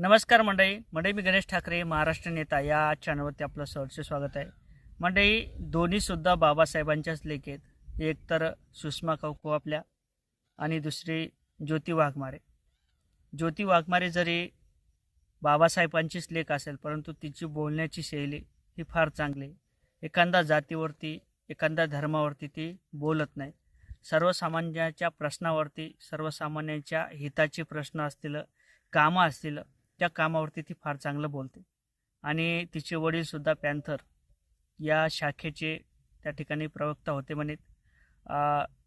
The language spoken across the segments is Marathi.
नमस्कार मंडळी मी गणेश ठाकरे महाराष्ट्र नेता या चॅनलवरती आपलं सहर्ष स्वागत आहे. मंडळी दोन्हीसुद्धा बाबासाहेबांच्याच लेख आहेत. एक तर सुषमा काकू आपल्या आणि दुसरी ज्योती वाघमारे. ज्योती वाघमारे जरी बाबासाहेबांचीच लेख असेल परंतु तिची बोलण्याची शैली ही फार चांगली आहे. एखाद्या जातीवरती एखाद्या धर्मावरती ती बोलत नाही. सर्वसामान्यांच्या प्रश्नावरती सर्वसामान्यांच्या हिताचे प्रश्न असतील कामं असतील त्या कामावरती ती फार चांगलं बोलते. आणि तिचे वडीलसुद्धा पॅन्थर या शाखेचे त्या ठिकाणी प्रवक्ता होते म्हणत.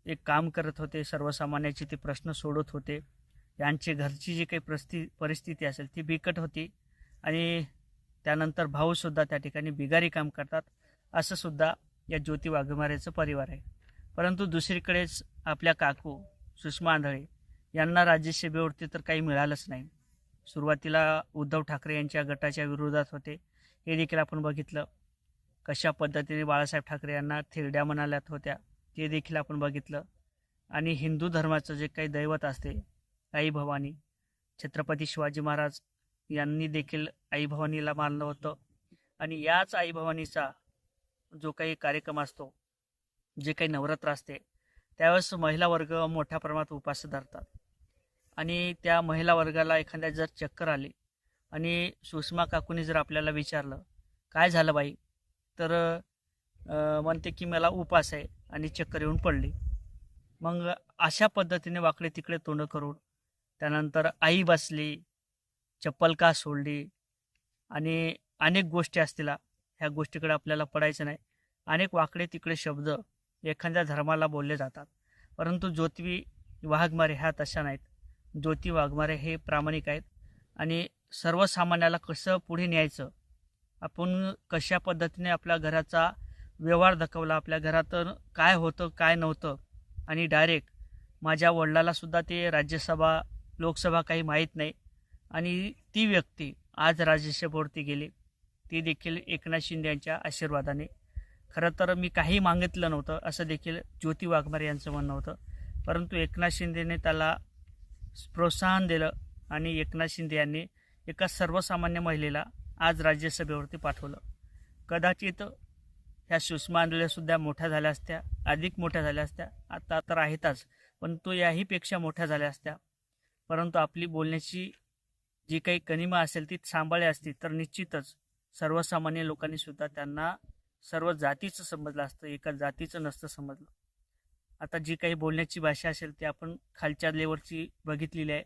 एक काम करत होते, सर्वसामान्याचे ते प्रश्न सोडत होते. यांची घरची जी काही परिस्थिती असेल ती बिकट होती आणि त्यानंतर भाऊसुद्धा त्या ठिकाणी बिगारी काम करतात. असं सुद्धा या ज्योती वाघमारेचं परिवार आहे. परंतु दुसरीकडेच आपल्या काकू सुषमा आंधळे यांना राज्यसभेवरती तर काही मिळालंच नाही. सुरुवातीला उद्धव ठाकरे यांच्या गटाच्या विरोधात होते, हे देखील आपण बघितलं. कशा पद्धतीने बाळासाहेब ठाकरे यांना थिरड्या म्हणाल्यात होत्या ते देखील आपण बघितलं. आणि हिंदू धर्माचं जे काही दैवत असते आई भवानी, छत्रपती शिवाजी महाराज यांनी देखील आई भवानीला मानलं होतं. आणि याच आई भवानीचा जो काही कार्यक्रम असतो, जे काही नवरात्र असते त्यावेळेस महिला वर्ग मोठ्या प्रमाणात उपास धरतात. आणि त्या महिला वर्गाला एखाद्या जर चक्कर आली आणि सुषमा काकूने जर आपल्याला विचारलं काय झालं बाई, तर म्हणते की मला उपास आहे आणि चक्कर येऊन पडली. मग अशा पद्धतीने वाकडे तिकडे तोंड करून त्यानंतर आई बसली, चप्पल का सोडली आणि अनेक गोष्टी असतील, ह्या गोष्टीकडे आपल्याला पडायचं नाही. अनेक वाकडे तिकडे शब्द एखाद्या धर्माला बोलले जातात. परंतु ज्योती वाघमारे ह्या तशा नाहीत. ज्योती वाघमारे हे प्रामाणिक आहेत आणि सर्वसामान्याला कसं पुढे न्यायचं, आपण कशा पद्धतीने आपल्या घराचा व्यवहार दाखवला, आपल्या घरात काय होतं काय नव्हतं, आणि डायरेक्ट माझ्या वडिलालासुद्धा ते राज्यसभा लोकसभा काही माहीत नाही आणि ती व्यक्ती आज राज्यसभेवरती गेली, ती देखील एकनाथ शिंदे यांच्या आशीर्वादाने. खरं तर मी काही मागितलं नव्हतं असं देखील ज्योती वाघमारे यांचं म्हणणं होतं. परंतु एकनाथ शिंदेने त्याला प्रोत्साहन दिलं आणि एकनाथ शिंदे यांनी एका सर्वसामान्य महिलेला आज राज्यसभेवरती पाठवलं. कदाचित ह्या सुषमा आंधळेसुद्धा मोठ्या झाल्या असत्या, अधिक मोठ्या झाल्या असत्या, आता तर आहेतच, पण तो याहीपेक्षा मोठ्या झाल्या असत्या. परंतु आपली बोलण्याची जी काही कणिमा असेल ती सांभाळली असती तर निश्चितच सर्वसामान्य लोकांनी सुद्धा त्यांना सर्व जातीचं समजलं असतं, एका जातीचं नसतं समजलं. आता जी काही बोलण्याची भाषा असेल ती आपण खालच्या लेवलची बघितलेली आहे.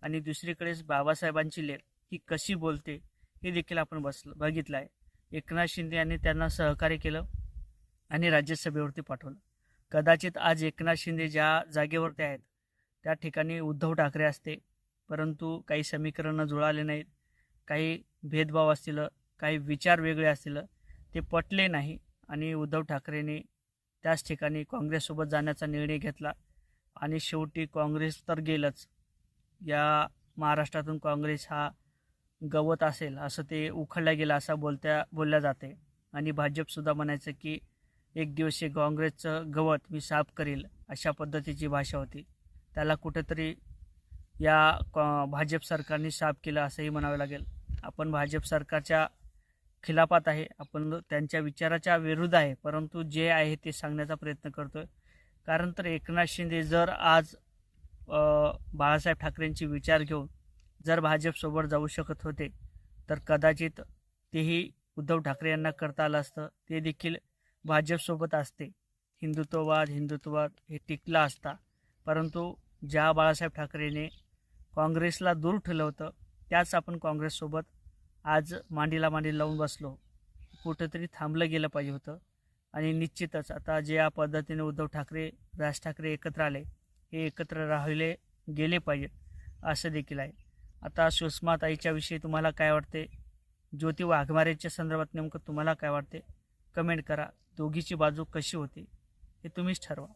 आणि दुसरीकडेच बाबासाहेबांची लेख ही कशी बोलते हे देखील आपण बघितलं आहे. एकनाथ शिंदे यांनी त्यांना सहकार्य केलं आणि राज्यसभेवरती पाठवलं. कदाचित आज एकनाथ शिंदे ज्या जागेवरती आहेत त्या ठिकाणी उद्धव ठाकरे असते, परंतु काही समीकरणं जुळाले नाहीत, काही भेदभाव असतील, काही विचार वेगळे असतील, ते पटले नाही आणि उद्धव ठाकरेंनी त्याच ठिकाणी काँग्रेससोबत जाण्याचा निर्णय घेतला. आणि शेवटी काँग्रेस तर गेलंच. या महाराष्ट्रातून काँग्रेस हा गवत असेल असं ते उखडल्या गेलं असं बोलल्या जाते. आणि भाजपसुद्धा म्हणायचं की एक दिवस हे काँग्रेसचं गवत मी साफ करील, अशा पद्धतीची भाषा होती. त्याला कुठेतरी या भाजप सरकारने साफ केलं असंही म्हणावं लागेल. आपण भाजप सरकारच्या खिलाफात आहे, आपण त्यांच्या विचाराच्या विरुद्ध आहे, परंतु जे आहे ते सांगण्याचा प्रयत्न करतोय. कारण तर एकनाथ शिंदे जर आज बाळासाहेब ठाकरेंचे विचार घेऊन जर भाजपसोबत जाऊ शकत होते तर कदाचित तेही उद्धव ठाकरे यांना करता आलं असतं. ते देखील भाजपसोबत असते, हिंदुत्ववाद हे टिकला असता. परंतु ज्या बाळासाहेब ठाकरेने काँग्रेसला दूर ठेवलं होतं त्याच आपण काँग्रेससोबत आज मांडीला मांडी लावून बसलो. कुठंतरी थांबलं गेलं पाहिजे होतं. आणि निश्चितच आता ज्या पद्धतीने उद्धव ठाकरे राज ठाकरे एकत्र आले, हे एकत्र राहिले गेले पाहिजेत असं देखील आहे. आता सुषमा ताईच्या विषयी तुम्हाला काय वाटते, ज्योती वाघमारेच्या संदर्भात नेमकं तुम्हाला काय वाटते, कमेंट करा. दोघीची बाजू कशी होती हे तुम्हीच ठरवा.